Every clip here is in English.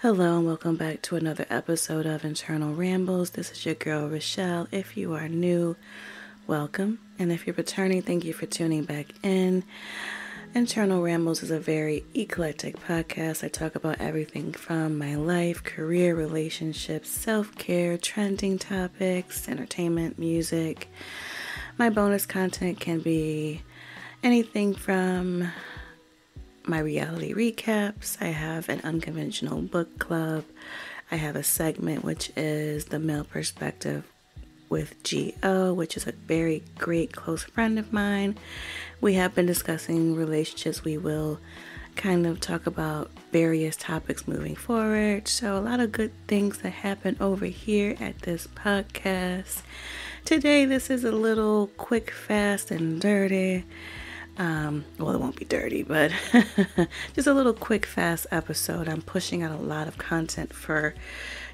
Hello and welcome back to another episode of Internal Rambles. This is your girl Rochelle. If you are new, welcome. And if you're returning, thank you for tuning back in. Internal Rambles is a very eclectic podcast. I talk about everything from my life, career, relationships, self-care, trending topics, entertainment, music. My bonus content can be anything from my reality recaps. I have an unconventional book club. I have a segment which is the male perspective with G.O., which is a very great close friend of mine. We have been discussing relationships. We will kind of talk about various topics moving forward. So a lot of good things that happen over here at this podcast. Today, this is a little quick, fast, and dirty. Well, it won't be dirty, but just a little quick, fast episode. I'm pushing out a lot of content for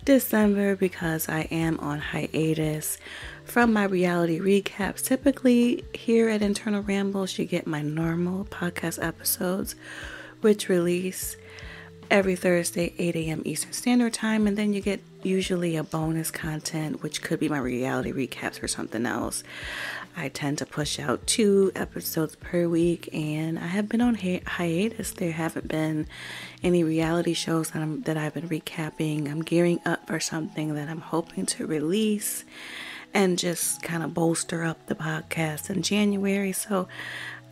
December because I am on hiatus from my reality recaps. Typically, here at Internal Rambles, you get my normal podcast episodes, which release every Thursday, 8 a.m. Eastern Standard Time, and then you get usually a bonus content, which could be my reality recaps or something else. I tend to push out 2 episodes per week, and I have been on hiatus. There haven't been any reality shows that I've been recapping. I'm gearing up for something that I'm hoping to release and just kind of bolster up the podcast in January. So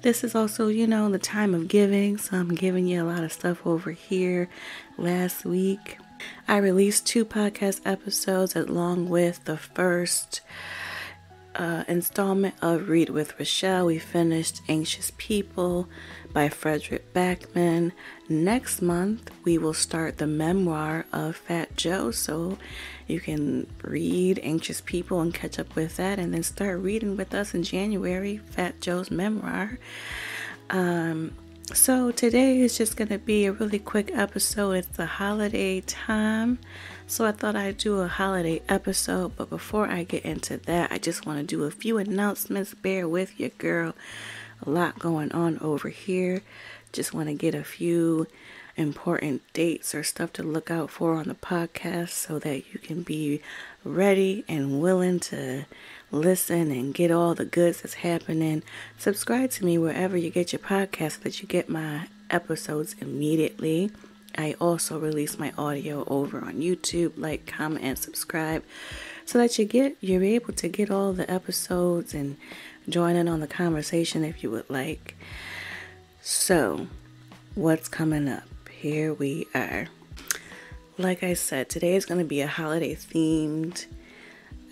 this is also, the time of giving, so I'm giving you a lot of stuff over here. Last week, I released 2 podcast episodes along with the first installment of Read with Rochelle. We finished Anxious People by Frederick Backman. Next month, we will start the memoir of Fat Joe, so you can read Anxious People and catch up with that, and then start reading with us in January, Fat Joe's memoir. So today is just going to be a really quick episode. It's the holiday time, so I thought I'd do a holiday episode. But before I get into that, I just want to do a few announcements. Bear with your girl. A lot going on over here. Just want to get a few important dates or stuff to look out for on the podcast so that you can be ready and willing to listen and get all the goods that's happening. Subscribe to me wherever you get your podcast so that you get my episodes immediately. I also release my audio over on YouTube. Like, comment, and subscribe so that you're able to get all the episodes and join in on the conversation if you would like. So, what's coming up? Here we are. Like I said, today is going to be a holiday themed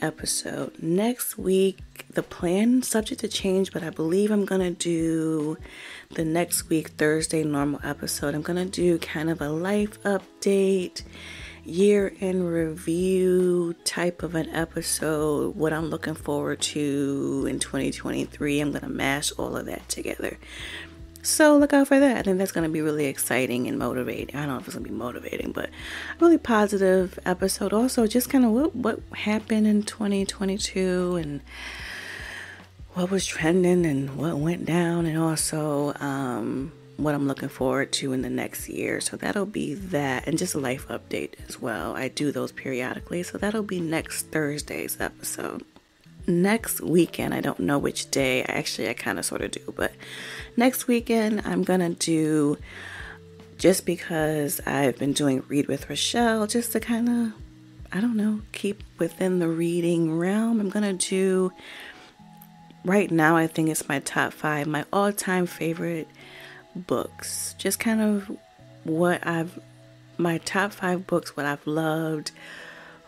episode. Next week, the plan subject to change, but I believe I'm going to do the next week, Thursday, normal episode. I'm going to do kind of a life update, year-end review type of an episode, what I'm looking forward to in 2023. I'm going to mash all of that together. So look out for that. I think that's going to be really exciting and motivating. I don't know if it's going to be motivating, but a really positive episode. Also, just kind of what happened in 2022 and what was trending and what went down, and also what I'm looking forward to in the next year. So that'll be that, and just a life update as well. I do those periodically, so that'll be next Thursday's episode. Next weekend, I don't know which day. I kind of sort of do, but next weekend I'm gonna do, just because I've been doing Read with Rochelle, just to kind of, keep within the reading realm. I'm gonna do, right now I think it's my top 5, my all-time favorite books. Just kind of my top 5 books, what I've loved,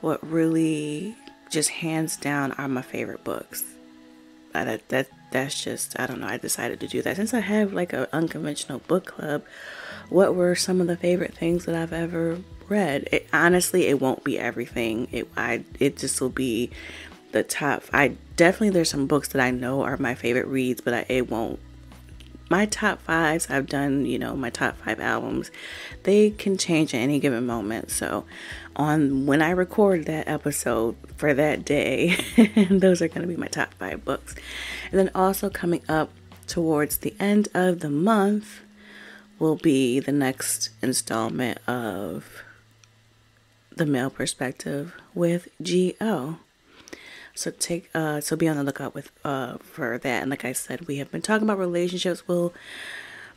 what really just hands down are my favorite books. That's just, I don't know, I decided to do that. Since I have like an unconventional book club, what were some of the favorite things that I've ever read? Honestly, it won't be everything. It just will be the top. There's some books that I know are my favorite reads, but it won't. My top 5s, I've done, my top 5 albums. They can change at any given moment. So when I record that episode for that day, those are going to be my top 5 books. And then also coming up towards the end of the month will be the next installment of the male perspective with G.O. So be on the lookout for that. And like I said, we have been talking about relationships. We'll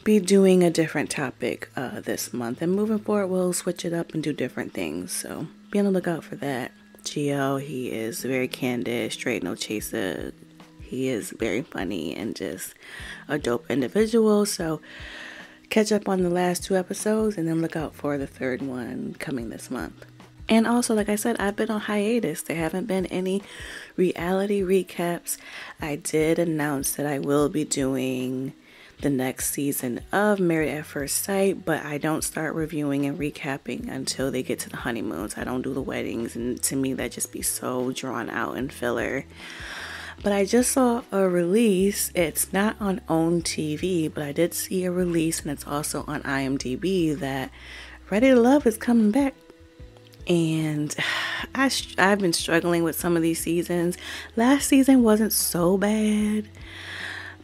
be doing a different topic this month, and moving forward we'll switch it up and do different things. So be on the lookout for that. G.O., he is very candid, straight, no chaser. He is very funny and just a dope individual. So catch up on the last 2 episodes and then look out for the 3rd one coming this month. And also, like I said, I've been on hiatus. There haven't been any reality recaps. I did announce that I will be doing the next season of Married at First Sight, but I don't start reviewing and recapping until they get to the honeymoons. I don't do the weddings, and to me that just be so drawn out and filler. But I just saw a release. It's not on OWN TV, but I did see a release, and it's also on IMDb, that Ready to Love is coming back. And I've been struggling with some of these seasons. Last season wasn't so bad,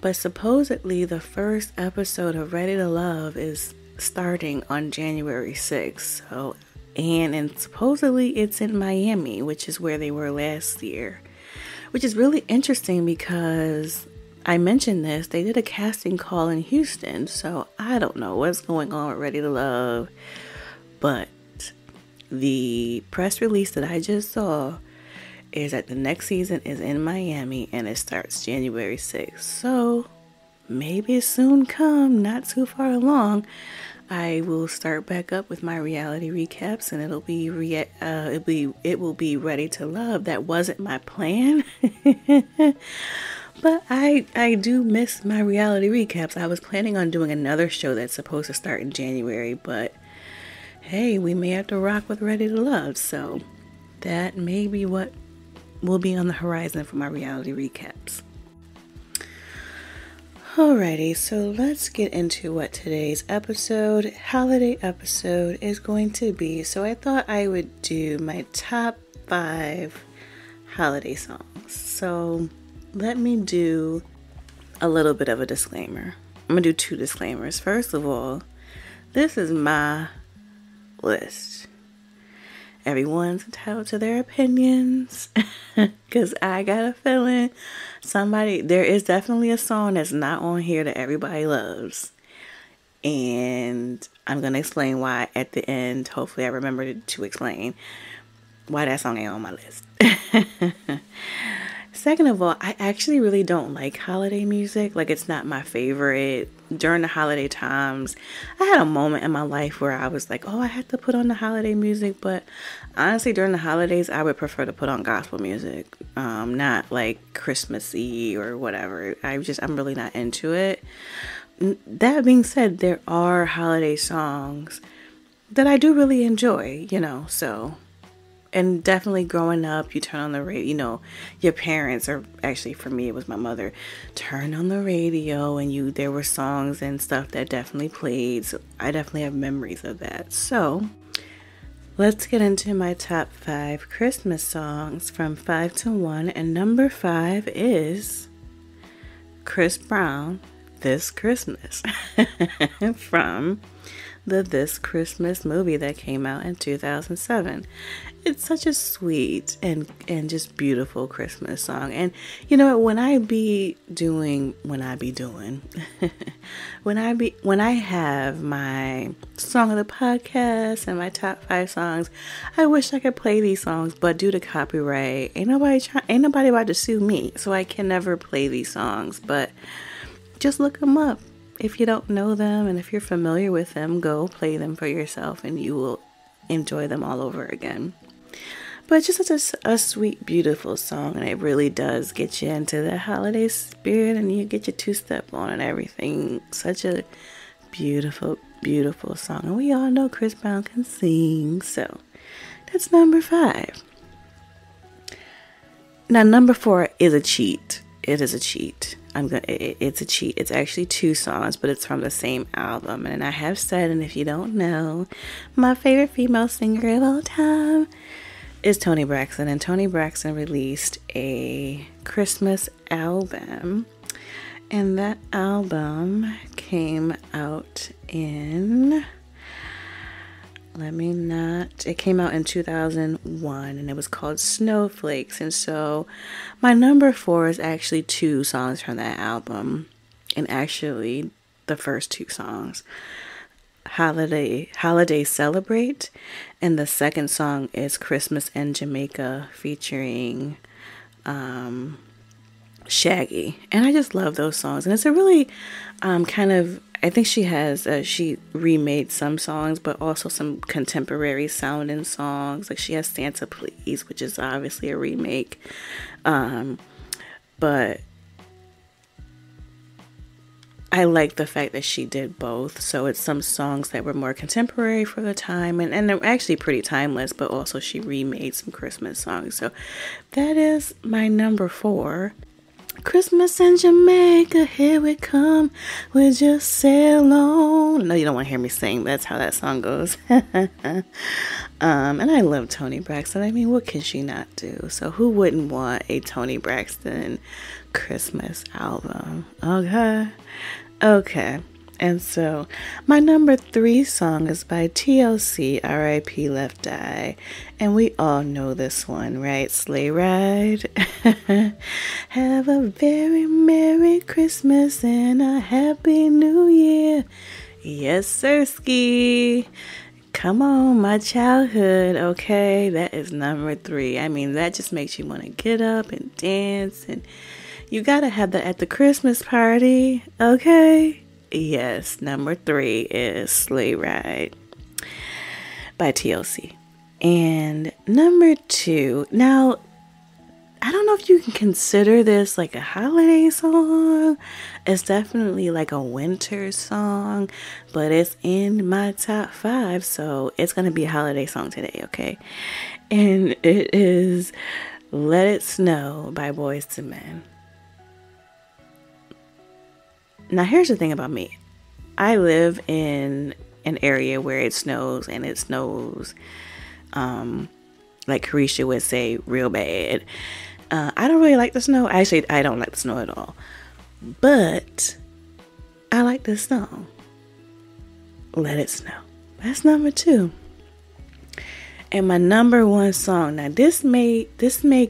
but supposedly the first episode of Ready to Love is starting on January 6th. And supposedly it's in Miami, which is where they were last year, which is really interesting because I mentioned this. They did a casting call in Houston, so I don't know what's going on with Ready to Love, but the press release that I just saw is that the next season is in Miami and it starts January 6th. So maybe soon come, not too far along, I will start back up with my reality recaps, and it will be Ready to Love. That wasn't my plan. But I do miss my reality recaps. I was planning on doing another show that's supposed to start in January, but hey, we may have to rock with Ready to Love. So that may be what will be on the horizon for my reality recaps. Alrighty, so let's get into what today's holiday episode, is going to be. So I thought I would do my top 5 holiday songs. So let me do a little bit of a disclaimer. I'm going to do 2 disclaimers. First of all, this is my list. Everyone's entitled to their opinions, because I got a feeling there is definitely a song that's not on here that everybody loves, and I'm going to explain why at the end. Hopefully I remember to explain why that song ain't on my list. Second of all, I actually really don't like holiday music. Like, it's not my favorite. During the holiday times, I had a moment in my life where I was like, oh, I have to put on the holiday music. But honestly, during the holidays, I would prefer to put on gospel music. Not like Christmassy or whatever. I'm really not into it. That being said, there are holiday songs that I do really enjoy, so... And definitely growing up, you turn on the radio, your parents, or actually for me, it was my mother, turned on the radio, and there were songs and stuff that definitely played. So I definitely have memories of that. So let's get into my top 5 Christmas songs from 5 to 1. And number 5 is Chris Brown, This Christmas, from the This Christmas movie that came out in 2007. It's such a sweet and just beautiful Christmas song. And you know what, when I have my song of the podcast and my top 5 songs, I wish I could play these songs, but due to copyright, ain't nobody about to sue me, so I can never play these songs. But just look them up. If you don't know them, and if you're familiar with them, go play them for yourself and you will enjoy them all over again. But it's just such a sweet, beautiful song, and it really does get you into the holiday spirit, and you get your 2-step on and everything. Such a beautiful, beautiful song. And we all know Chris Brown can sing, so that's number 5. Now, number 4 is a cheat. It is a cheat. It's a cheat. It's actually 2 songs, but it's from the same album. And I have said, and if you don't know, my favorite female singer of all time is Toni Braxton. And Toni Braxton released a Christmas album. And that album came out in It came out in 2001 and it was called Snowflakes. And so my number 4 is actually 2 songs from that album. And actually the first 2 songs. Holiday Celebrate. And the second song is Christmas in Jamaica featuring Shaggy. And I just love those songs. And it's a really I think she remade some songs, but also some contemporary sounding songs. Like she has Santa Please, which is obviously a remake. But I like the fact that she did both. So it's some songs that were more contemporary for the time and they're actually pretty timeless, but also she remade some Christmas songs. So that is my number 4. Christmas in Jamaica, here we come, we just sail on. No, you don't want to hear me sing. That's how that song goes. And I love Toni Braxton. I mean, what can she not do? So who wouldn't want a Toni Braxton Christmas album? Okay. And so my number 3 song is by TLC, R.I.P. Left Eye. And we all know this one, right? Sleigh Ride. Have a very Merry Christmas and a Happy New Year. Yes, sirski. Come on, my childhood, okay? That is number 3. I mean, that just makes you want to get up and dance. And you got to have that at the Christmas party, okay? Yes, number 3 is Sleigh Ride by TLC. And number 2, now, I don't know if you can consider this like a holiday song. It's definitely like a winter song, but it's in my top 5, so it's going to be a holiday song today, okay? And it is Let It Snow by Boyz II Men. Now, here's the thing about me. I live in an area where it snows, and it snows, like Carisha would say, real bad. I don't really like the snow. Actually, I don't like the snow at all. But I like this song, Let It Snow. That's number 2. And my number 1 song. Now, this may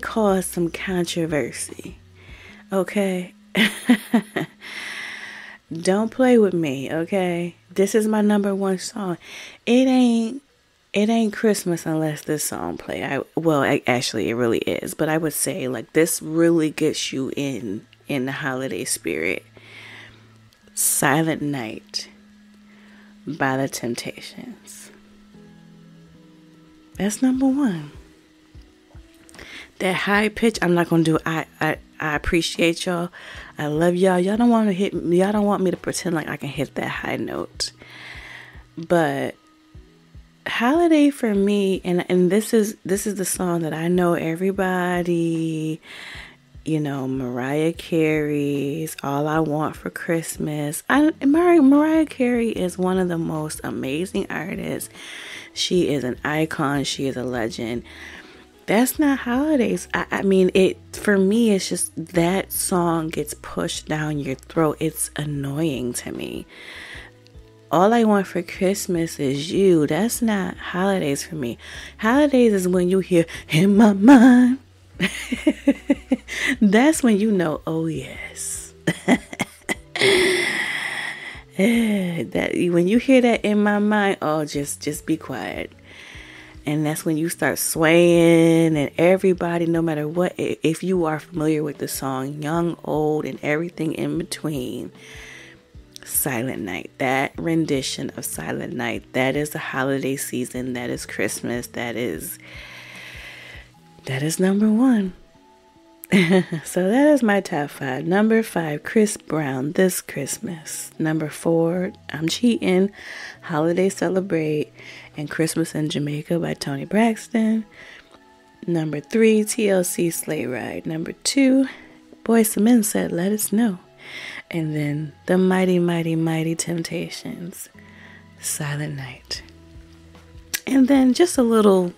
cause some controversy. Okay? Don't play with me, okay? This is my number 1 song. It ain't Christmas unless this song play. Actually, it really is. But I would say, like, this really gets you in the holiday spirit. Silent Night by The Temptations. That's number 1. That high pitch, I'm not gonna do. I appreciate y'all. I love y'all. Y'all don't want me to pretend like I can hit that high note. But holiday for me, and this is the song that I know everybody, Mariah Carey's All I Want for Christmas. Mariah Carey is one of the most amazing artists. She is an icon. She is a legend. That's not holidays. I mean, for me, it's just that song gets pushed down your throat. It's annoying to me. All I Want for Christmas is You. That's not holidays for me. Holidays is when you hear In My Mind. That's when you know, oh yes. When you hear that In My Mind, oh, just be quiet. And that's when you start swaying, and everybody, no matter what, if you are familiar with the song, young, old, and everything in between, Silent Night, that rendition of Silent Night, that is the holiday season, that is Christmas, that is number 1. So that is my top 5. Number 5, Chris Brown, This Christmas. Number 4, I'm Cheating, Holiday Celebrate, and Christmas in Jamaica by Toni Braxton. Number 3, TLC, Sleigh Ride. Number 2, Boyz II Men said Let It Snow. And then the mighty, mighty, mighty Temptations, Silent Night. And then just a little,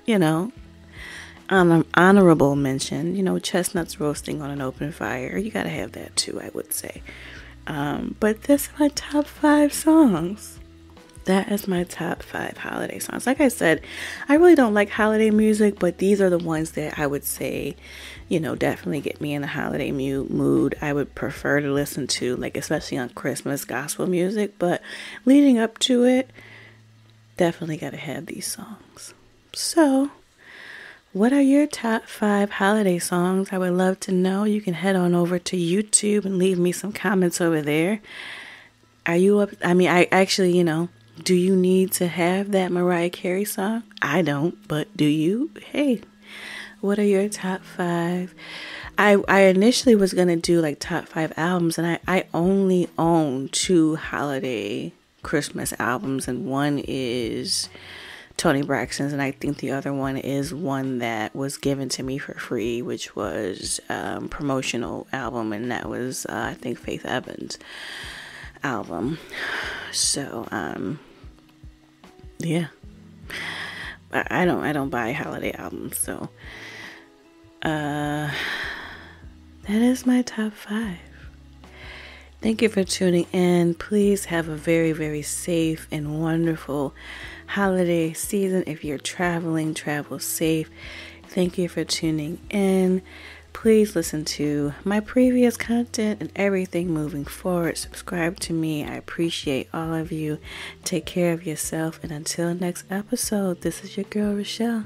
honorable mention, chestnuts roasting on an open fire. You gotta have that too, I would say. But that's my top 5 songs. that is my top 5 holiday songs. Like I said, I really don't like holiday music, but these are the ones that I would say, definitely get me in the holiday mood. I would prefer to listen to, like, especially on Christmas, gospel music, but leading up to it, definitely got to have these songs. So, what are your top 5 holiday songs? I would love to know. You can head on over to YouTube and leave me some comments over there. Are you up? I mean, I actually, do you need to have that Mariah Carey song? I don't, but do you? Hey, what are your top 5? I initially was going to do like top 5 albums, and I only own 2 holiday Christmas albums, and one is Toni Braxton's, and I think the other one is one that was given to me for free, which was promotional album, and that was I think Faith Evans' album. So yeah, I don't buy holiday albums, so that is my top 5. Thank you for tuning in. Please have a very, very safe and wonderful holiday season. If you're traveling, travel safe. Thank you for tuning in. Please listen to my previous content and everything moving forward. Subscribe to me. I appreciate all of you. Take care of yourself. And until next episode, this is your girl, Rochelle.